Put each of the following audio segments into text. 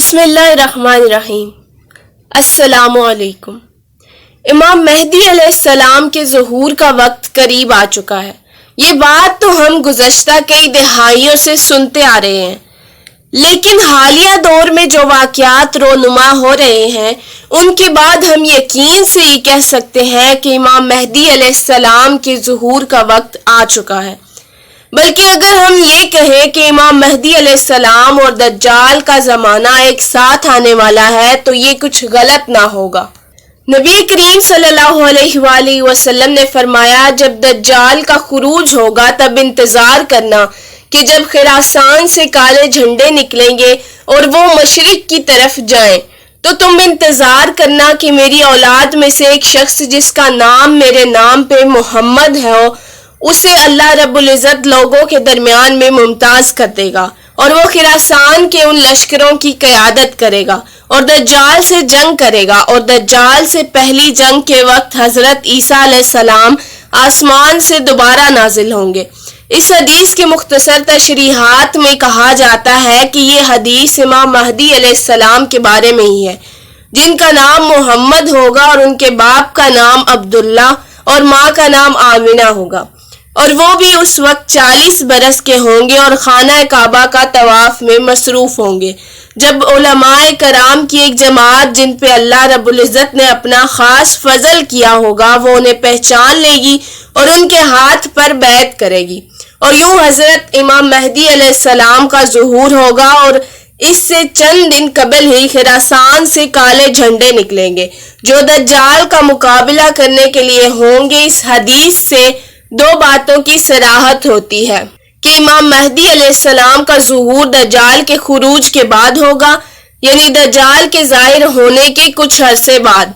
बिस्मिल्लाहिर्रहमानिर्रहीम। अस्सलामु अलैकुम। इमाम मेहदी अलैहिस्सलाम के ज़हूर का वक्त करीब आ चुका है। ये बात तो हम गुज़श्ता कई दहाइयों से सुनते आ रहे हैं, लेकिन हालिया दौर में जो वाक़यात रोनुमा हो रहे हैं उनके बाद हम यकीन से ये कह सकते हैं कि इमाम मेहदी अलैहिस्सलाम के ज़हूर का वक्त आ चुका है। बल्कि अगर हम ये कहें कि इमाम मेहदी अलैहिस्सलाम और दज्जाल का ज़माना एक साथ आने वाला है तो ये कुछ गलत ना होगा। नबी करीम सल्लल्लाहु अलैहि वसल्लम ने फरमाया, जब दज्जाल का खुरूज होगा तब इंतज़ार करना कि जब खिरासान से काले झंडे निकलेंगे और वो मशरिक की तरफ जाएं, तो तुम इंतज़ार करना कि मेरी औलाद में से एक शख्स जिसका नाम मेरे नाम पे मोहम्मद है उसे अल्लाह रब्बुल इज़्ज़त लोगों के दरमियान में मुमताज कर देगा और वो खिरासान के उन लश्करों की क़यादत करेगा और दज्जाल से जंग करेगा। और दज्जाल से पहली जंग के वक्त हज़रत ईसा अलैहिस्सलाम आसमान से दोबारा नाजिल होंगे। इस हदीस के मुख्तसर तशरीहात में कहा जाता है कि ये हदीस इमाम महदी अलैहिस्सलाम के बारे में ही है, जिनका नाम मोहम्मद होगा और उनके बाप का नाम अब्दुल्ला और माँ का नाम आमिना होगा, और वो भी उस वक्त 40 बरस के होंगे और खाना काबा का तवाफ में मसरूफ होंगे, जब उलमाए कराम की एक जमात जिन पे अल्लाह रब्बुल इज़्ज़त ने अपना खास फजल किया होगा वो उन्हें पहचान लेगी और उनके हाथ पर बैत करेगी। और यूं हजरत इमाम मेहदी अलैहिस्सलाम का ज़ुहूर होगा और इससे चंद दिन कबल ही खिरासान से काले झंडे निकलेंगे जो दज्जाल का मुकाबला करने के लिए होंगे। इस हदीस से दो बातों की सराहत होती है कि इमाम मेहदी अलैहिस्सलाम का ज़ुहूर दज्जाल के खुरूज के बाद होगा, यानी दज्जाल के ज़ाहिर होने के कुछ अरसे बाद,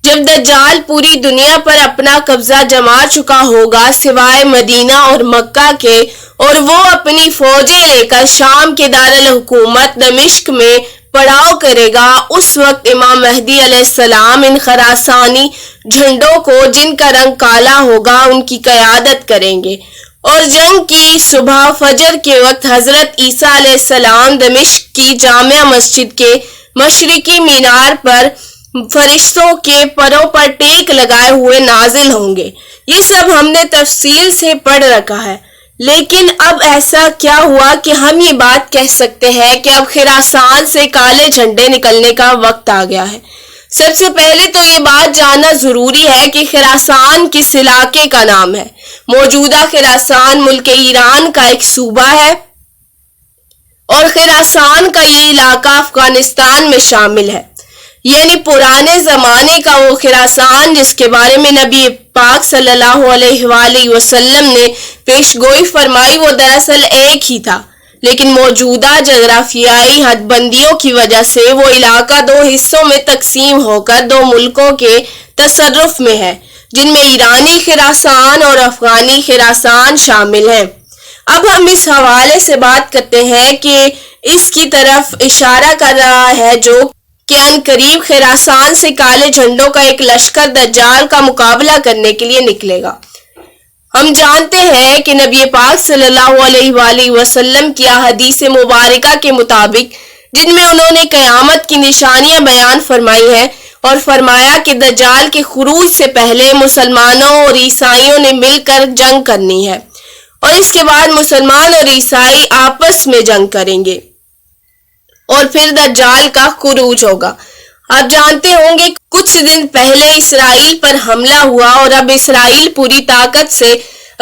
जब दज्जाल पूरी दुनिया पर अपना कब्जा जमा चुका होगा सिवाय मदीना और मक्का के, और वो अपनी फौजें लेकर शाम के दारुल हुकूमत दमिश्क में पड़ाव करेगा। उस वक्त इमाम मेहदी अलैहिस्सलाम इन खरासानी झंडों को जिनका रंग काला होगा उनकी क़यादत करेंगे और जंग की सुबह फजर के वक्त हजरत ईसा अलैहिस्सलाम दमिश्क की जामिया मस्जिद के मशरिकी मीनार पर फरिश्तों के परों पर टेक लगाए हुए नाजिल होंगे। ये सब हमने तफसील से पढ़ रखा है, लेकिन अब ऐसा क्या हुआ कि हम ये बात कह सकते हैं कि अब खिरासान से काले झंडे निकलने का वक्त आ गया है। सबसे पहले तो ये बात जानना जरूरी है कि खिरासान किस इलाके का नाम है। मौजूदा खिरासान मुल्क ईरान का एक सूबा है और खिरासान का ये इलाका अफगानिस्तान में शामिल है, यानी पुराने जमाने का वो खिरासान जिसके बारे में नबी पाक सल्लल्लाहु अलैहि वसल्लम ने पेशगोई फरमाई वो दरअसल एक ही था, लेकिन मौजूदा जगराफियाई हदबंदियों की वजह से वो इलाका दो हिस्सों में तकसीम होकर दो मुल्कों के तसर्रुफ में है, जिनमें ईरानी खिरासान और अफगानी खिरासान शामिल हैं। अब हम इस हवाले से बात करते हैं कि इसकी तरफ इशारा कर रहा है जो कि करीब खिरासान से काले झंडों का एक लश्कर दज्जाल का मुकाबला करने के लिए निकलेगा। हम जानते हैं कि नबी पाक सल्लल्लाहु अलैहि वसल्लम की हदीस मुबारका के मुताबिक, जिनमें उन्होंने क़यामत की निशानियां बयान फरमाई हैं और फरमाया कि दज्जाल के खुरूज से पहले मुसलमानों और ईसाइयों ने मिलकर जंग करनी है और इसके बाद मुसलमान और ईसाई आपस में जंग करेंगे और फिर दज्जाल का खुरूज होगा। आप जानते होंगे कुछ दिन पहले इसराइल पर हमला हुआ और अब इसराइल पूरी ताकत से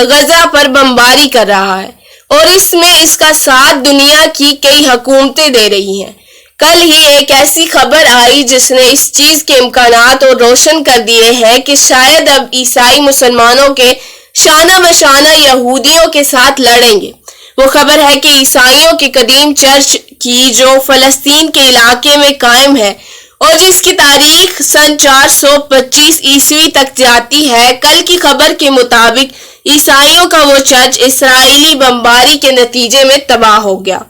गजा पर बमबारी कर रहा है और इसमें इसका साथ दुनिया की कई हुकूमतें दे रही हैं। कल ही एक ऐसी खबर आई जिसने इस चीज के इम्कानात और रोशन कर दिए हैं कि शायद अब ईसाई मुसलमानों के शाना बशाना यहूदियों के साथ लड़ेंगे। वो खबर है कि ईसाइयों की कदीम चर्च की जो फलस्तीन के इलाके में कायम है और जिसकी तारीख सन 425 ईस्वी तक जाती है, कल की खबर के मुताबिक ईसाइयों का वो चर्च इसराइली बमबारी के नतीजे में तबाह हो गया।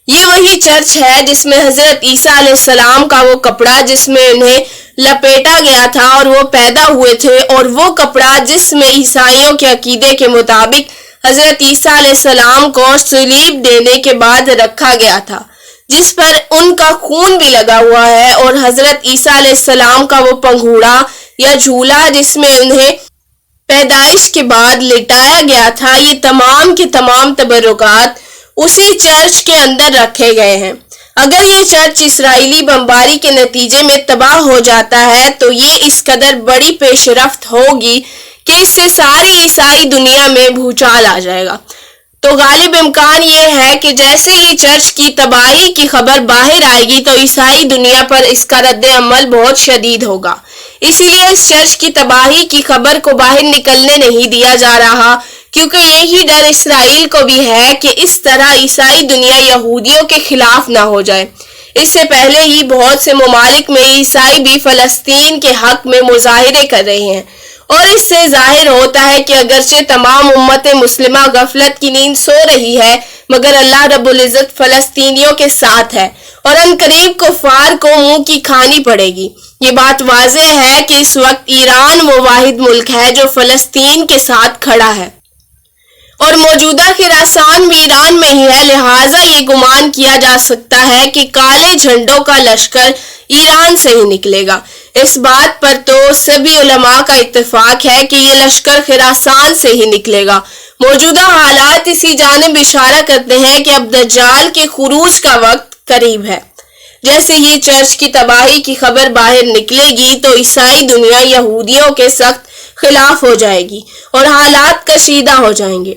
ये वही चर्च है जिसमें हजरत ईसा अलैहिस्सलाम का वो कपड़ा जिसमें उन्हें लपेटा गया था और वो पैदा हुए थे, और वो कपड़ा जिसमें ईसाइयों के अकीदे के मुताबिक हजरत ईसा अलैहिस्सलाम को सलीब देने के बाद रखा गया था। جس پر ان کا خون بھی لگا ہوا ہے، اور حضرت عیسیٰ علیہ السلام کا وہ پنگھوڑا یا جھولا جس میں انہیں پیدائش کے بعد لٹایا گیا تھا، یہ تمام کے تمام تبرکات اسی چرچ کے اندر رکھے گئے ہیں۔ اگر یہ چرچ اسرائیلی بمباری کے نتیجے میں تباہ ہو جاتا ہے تو یہ اس قدر بڑی پیش رفت ہوگی کہ اس سے ساری عیسائی دنیا میں بھوچال آ جائے گا۔ تو غالب امکان یہ ہے کہ جیسے ہی چرچ کی تباہی کی خبر باہر آئے گی تو عیسائی دنیا پر اس کا رد عمل بہت شدید ہوگا۔ اسی لیے اس چرچ کی تباہی کی خبر کو باہر نکلنے نہیں دیا جا رہا، کیونکہ یہی ڈر اسرائیل کو بھی ہے کہ اس طرح عیسائی دنیا یہودیوں کے خلاف نہ ہو جائے۔ اس سے پہلے ہی بہت سے ممالک میں عیسائی بھی فلسطین کے حق میں مظاہرے کر رہے ہیں، اور اس سے ظاہر ہوتا ہے کہ اگرچہ تمام امت مسلمہ غفلت کی نیند سو رہی ہے، مگر اللہ رب العزت فلسطینیوں کے ساتھ ہے، اور عنقریب کفار کو منہ کی کھانی پڑے گی۔ یہ بات واضح ہے کہ اس وقت ایران وہ واحد ملک ہے جو فلسطین کے ساتھ کھڑا ہے، اور موجودہ خراسان بھی ایران میں ہی ہے، لہٰذا یہ گمان کیا جا سکتا ہے کہ کالے جھنڈوں کا لشکر ایران سے ہی نکلے گا۔ اس بات پر تو سبھی علماء کا اتفاق ہے کہ یہ لشکر خراسان سے ہی نکلے گا۔ موجودہ حالات اسی جانب اشارہ کرتے ہیں کہ اب دجال کے خروج کا وقت قریب ہے۔ جیسے ہی چرچ کی تباہی کی خبر باہر نکلے گی تو عیسائی دنیا یہودیوں کے سخت خلاف ہو جائے گی اور حالات کشیدہ ہو جائیں گے۔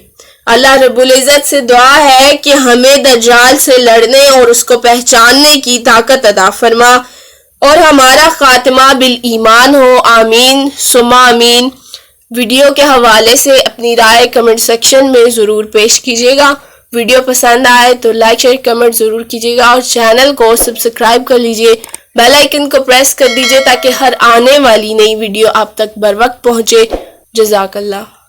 اللہ رب العزت سے دعا ہے کہ ہمیں دجال سے لڑنے اور اس کو پہچاننے کی طاقت عطا فرما، اور ہمارا خاتمہ بالایمان ہو، آمین ثم آمین۔ ویڈیو کے حوالے سے اپنی رائے کمنٹ سیکشن میں ضرور پیش کیجیے گا۔ ویڈیو پسند آئے تو لائک شیئر کمنٹ ضرور کیجیے گا، اور چینل کو سبسکرائب کر لیجیے، بیل آئیکن کو پریس کر دیجیے تاکہ ہر آنے والی نئی ویڈیو آپ تک بر وقت پہنچے۔ جزاک اللہ۔